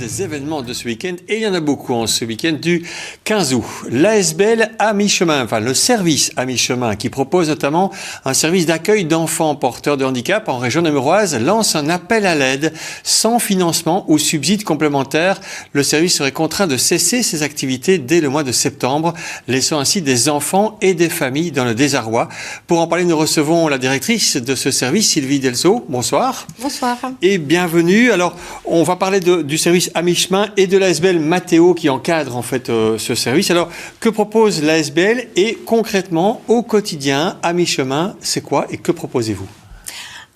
des événements de ce week-end, et il y en a beaucoup en ce week-end du 15 août. L'ASBL à mi-chemin, enfin le service à mi-chemin, qui propose notamment un service d'accueil d'enfants porteurs de handicap en région namuroise, lance un appel à l'aide. Sans financement ou subside complémentaire, le service serait contraint de cesser ses activités dès le mois de septembre, laissant ainsi des enfants et des familles dans le désarroi. Pour en parler, nous recevons la directrice de ce service, Sylvie Delceau. Bonsoir. Bonsoir. Et bienvenue. Alors, on va parler du service à mi-chemin et de l'ASBL Mathéo qui encadre en fait ce service. Alors, que propose l'ASBL et concrètement, au quotidien, à mi-chemin, c'est quoi et que proposez-vous ?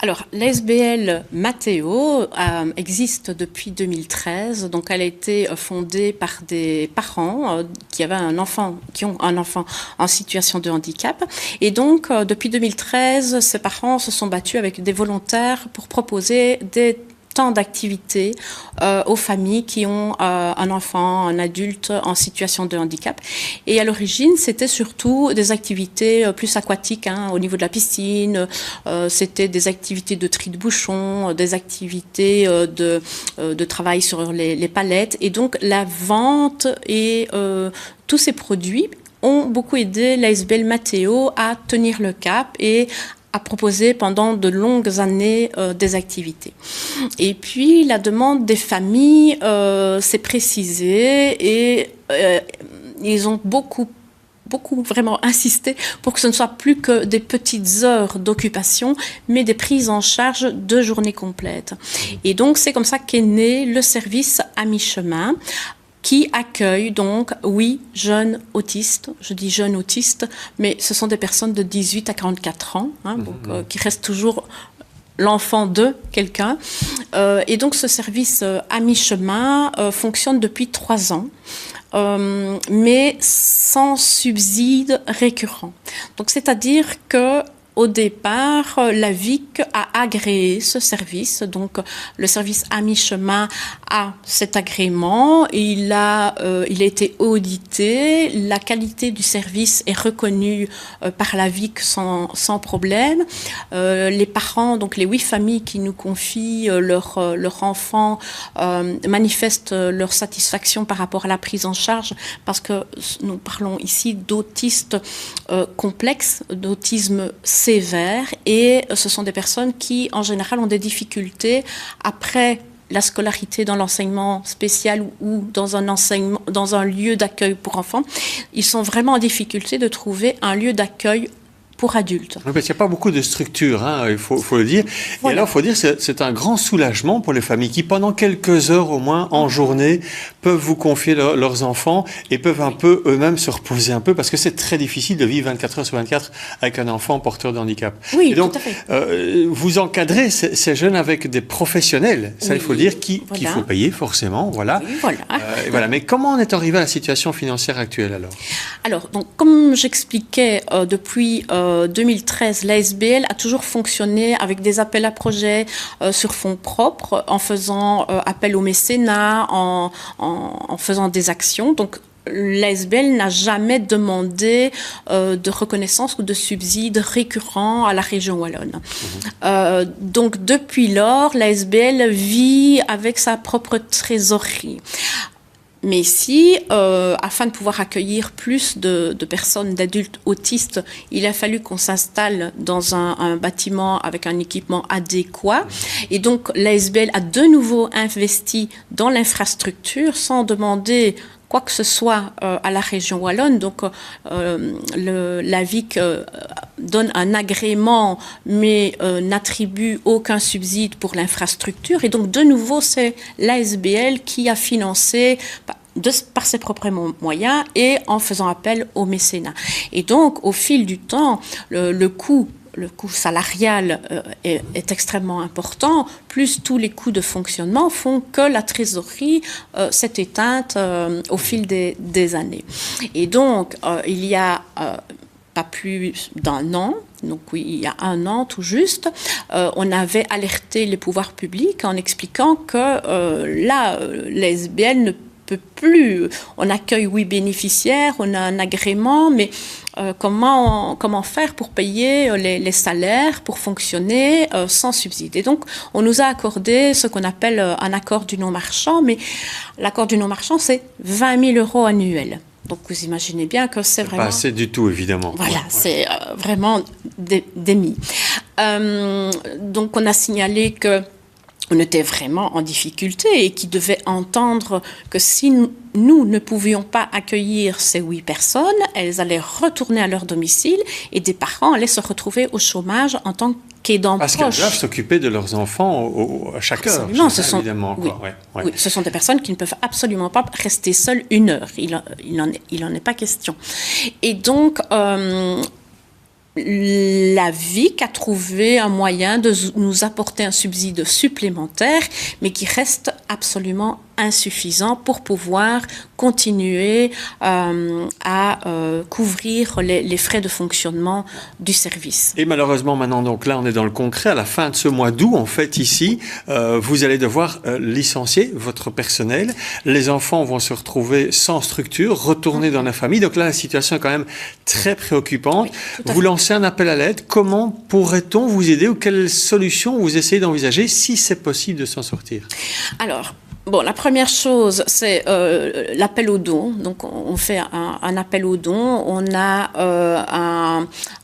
Alors, l'ASBL Mathéo existe depuis 2013. Donc, elle a été fondée par des parents qui ont un enfant en situation de handicap. Et donc, depuis 2013, ces parents se sont battus avec des volontaires pour proposer des temps d'activité aux familles qui ont un enfant, un adulte en situation de handicap. Et à l'origine, c'était surtout des activités plus aquatiques, au niveau de la piscine. C'était des activités de tri de bouchons, des activités de travail sur les palettes. Et donc, la vente et tous ces produits ont beaucoup aidé l'ASBL Mathéo à tenir le cap et à proposer pendant de longues années des activités. Et puis, la demande des familles s'est précisée et ils ont beaucoup vraiment insisté pour que ce ne soit plus que des petites heures d'occupation, mais des prises en charge de journées complètes. Et donc, c'est comme ça qu'est né le service à mi-chemin, qui accueille donc, jeunes autistes. Je dis jeunes autistes, mais ce sont des personnes de 18 à 44 ans, donc, qui restent toujours l'enfant de quelqu'un. Et donc, ce service à mi-chemin fonctionne depuis 3 ans. Mais sans subside récurrent. Donc, c'est-à-dire que au départ, la VIC a agréé ce service. Donc, le service à mi-chemin a cet agrément. Il a été audité. La qualité du service est reconnue par la VIC sans problème. Les parents, donc les 8 familles qui nous confient leur enfant, manifestent leur satisfaction par rapport à la prise en charge, parce que nous parlons ici d'autistes complexes, d'autisme sévères, et ce sont des personnes qui, en général, ont des difficultés après la scolarité dans l'enseignement spécial ou dans un lieu d'accueil pour enfants. Ils sont vraiment en difficulté de trouver un lieu d'accueil pour adultes. Oui, parce qu'il n'y a pas beaucoup de structures, il faut le dire. Voilà. Et alors, il faut dire que c'est un grand soulagement pour les familles qui, pendant quelques heures au moins, en journée, peuvent vous confier leurs enfants et peuvent un peu eux-mêmes se reposer un peu, parce que c'est très difficile de vivre 24 heures sur 24 avec un enfant porteur de handicap. Oui, et donc, tout à fait. Vous encadrez ces jeunes avec des professionnels, ça il faut le dire, qu'il faut payer forcément, voilà. Oui, voilà. Voilà. Mais comment on est arrivé à la situation financière actuelle alors ? Alors, donc, comme j'expliquais depuis 2013, l'ASBL a toujours fonctionné avec des appels à projets sur fonds propres, en faisant appel au mécénat, en faisant des actions. Donc, l'ASBL n'a jamais demandé de reconnaissance ou de subside récurrent à la région wallonne. Donc, depuis lors, l'ASBL vit avec sa propre trésorerie. Mais ici, afin de pouvoir accueillir plus de personnes, d'adultes autistes, il a fallu qu'on s'installe dans un bâtiment avec un équipement adéquat. Et donc, l'ASBL a de nouveau investi dans l'infrastructure sans demander quoi que ce soit à la région wallonne. Donc, la VIC donne un agrément, mais n'attribue aucun subside pour l'infrastructure. Et donc, de nouveau, c'est l'ASBL qui a financé par ses propres moyens et en faisant appel au mécénat. Et donc, au fil du temps, le coût salarial est extrêmement important, plus tous les coûts de fonctionnement font que la trésorerie s'est éteinte au fil des années. Et donc, il y a pas plus d'1 an, donc oui, il y a 1 an tout juste, on avait alerté les pouvoirs publics en expliquant que l'ASBL ne peut plus. On accueille 8 bénéficiaires, on a un agrément, mais comment faire pour payer les salaires, pour fonctionner sans subside. Et donc, on nous a accordé ce qu'on appelle un accord du non-marchand, mais l'accord du non-marchand, c'est 20 000 € annuels. Donc, vous imaginez bien que c'est vraiment... Pas assez du tout, évidemment. Voilà, c'est vraiment démis. Donc, on a signalé que on était vraiment en difficulté et qui devait entendre que si nous ne pouvions pas accueillir ces 8 personnes, elles allaient retourner à leur domicile et des parents allaient se retrouver au chômage en tant qu'aidants proches. Parce qu'elles doivent s'occuper de leurs enfants à chaque heure. Absolument, Évidemment. Oui, ce sont des personnes qui ne peuvent absolument pas rester seules 1 heure. Il n'en est pas question. Et donc... la VIC a trouvé un moyen de nous apporter un subside supplémentaire, mais qui reste absolument insuffisant pour pouvoir continuer à couvrir les frais de fonctionnement du service. Et malheureusement, maintenant, donc là, on est dans le concret. À la fin de ce mois d'août, en fait, ici, vous allez devoir licencier votre personnel. Les enfants vont se retrouver sans structure, retourner dans la famille. Donc là, la situation est quand même très préoccupante. Oui, vous lancez un appel à l'aide. Comment pourrait-on vous aider ou quelles solutions vous essayez d'envisager si c'est possible de s'en sortir? Alors, bon, la première chose, c'est l'appel aux dons. Donc, on fait un appel aux dons. On a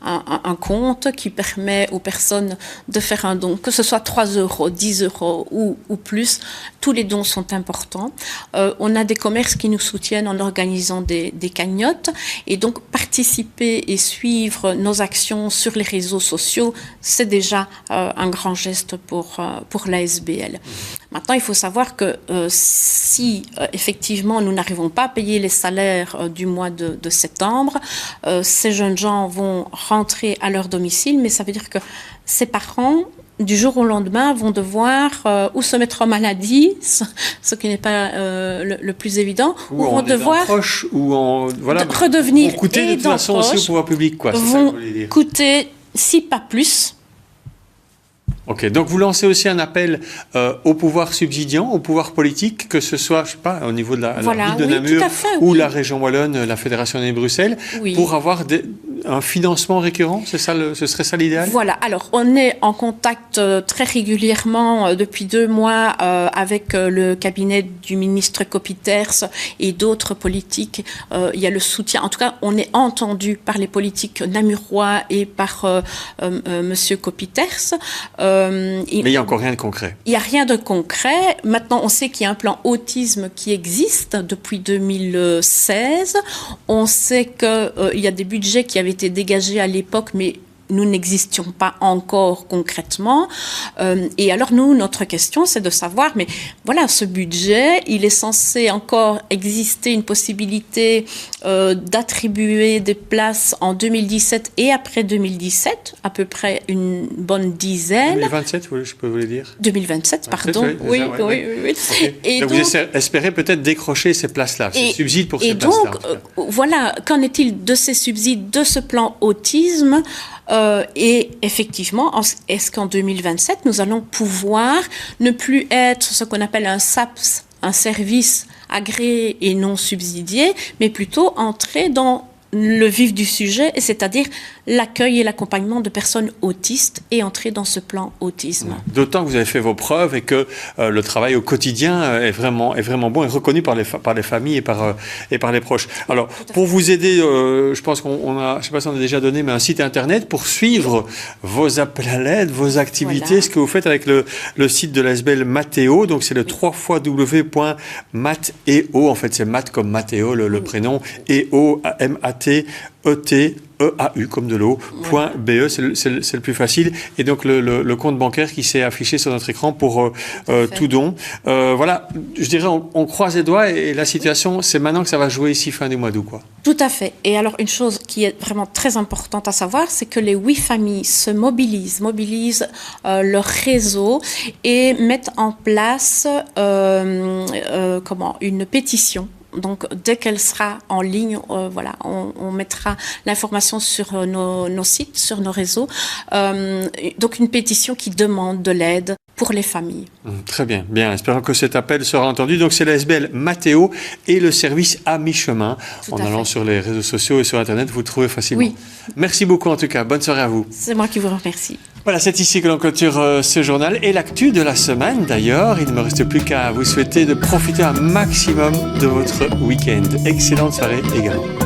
un compte qui permet aux personnes de faire un don, que ce soit 3 €, 10 € ou plus. Tous les dons sont importants. On a des commerces qui nous soutiennent en organisant des cagnottes. Et donc, participer et suivre nos actions sur les réseaux sociaux, c'est déjà un grand geste pour l'ASBL. Maintenant, il faut savoir que si effectivement nous n'arrivons pas à payer les salaires du mois de septembre, ces jeunes gens vont rentrer à leur domicile, mais ça veut dire que ces parents, du jour au lendemain, vont devoir ou se mettre en maladie, ce qui n'est pas le plus évident, ou vont devoir proche, ou redevenir coûter de toute façon aussi au pouvoir public, quoi. C'est ça que vous voulez dire. Coûter, si pas plus. Ok, donc vous lancez aussi un appel au pouvoir subsidiant, au pouvoir politique, que ce soit, je sais pas, au niveau de la ville de Namur ou la région wallonne, la Fédération des Bruxelles, pour avoir un financement récurrent, ce serait ça l'idéal? Voilà, alors on est en contact très régulièrement depuis 2 mois avec le cabinet du ministre Copiters et d'autres politiques. Il y a le soutien, en tout cas on est entendu par les politiques namurois et par monsieur Copiters. Mais il n'y a encore rien de concret. Il n'y a rien de concret. Maintenant, on sait qu'il y a un plan autisme qui existe depuis 2016. On sait qu'il y a des budgets qui avaient été dégagés à l'époque, mais nous n'existions pas encore concrètement. Et alors, nous, notre question, c'est de savoir, mais voilà, ce budget, il est censé encore exister une possibilité d'attribuer des places en 2017 et après 2017, à peu près une bonne dizaine. 2027, je peux vous le dire. 2027, pardon. Oui. Okay. Et donc, vous espérez peut-être décrocher ces places-là, ces subsides pour ces places-là. Et donc, voilà, qu'en est-il de ces subsides, de ce plan autisme? Et effectivement, est-ce qu'en 2027, nous allons pouvoir ne plus être ce qu'on appelle un SAPS, un service agréé et non subsidié, mais plutôt entrer dans le vif du sujet, c'est-à-dire l'accueil et l'accompagnement de personnes autistes et entrer dans ce plan autisme. D'autant que vous avez fait vos preuves et que le travail au quotidien est vraiment bon et reconnu par les familles et par les proches. Alors, pour vous aider, je pense qu'on a, je ne sais pas si on a déjà donné, mais un site internet pour suivre vos appels à l'aide, vos activités, ce que vous faites avec le site de l'ASBL Mateo. Donc, c'est le www.mateo. En fait, c'est Mat comme Mathéo, le prénom, et EAU comme de l'eau, .be, c'est le plus facile. Et donc le compte bancaire qui s'est affiché sur notre écran pour tout don. Voilà, je dirais, on croise les doigts et la situation, c'est maintenant que ça va jouer ici fin du mois d'août, quoi. Tout à fait. Et alors, une chose qui est vraiment très importante à savoir, c'est que les 8 familles se mobilisent leur réseau et mettent en place une pétition. Donc, dès qu'elle sera en ligne, on mettra l'information sur nos sites, sur nos réseaux. Donc, une pétition qui demande de l'aide pour les familles. Très bien, bien. Espérons que cet appel sera entendu. Donc, c'est la SBL Mathéo et le service à mi-chemin. En allant sur les réseaux sociaux et sur Internet, vous le trouvez facilement. Oui. Merci beaucoup en tout cas. Bonne soirée à vous. C'est moi qui vous remercie. Voilà, c'est ici que l'on clôture ce journal et l'actu de la semaine d'ailleurs. Il ne me reste plus qu'à vous souhaiter de profiter un maximum de votre week-end. Excellente soirée également.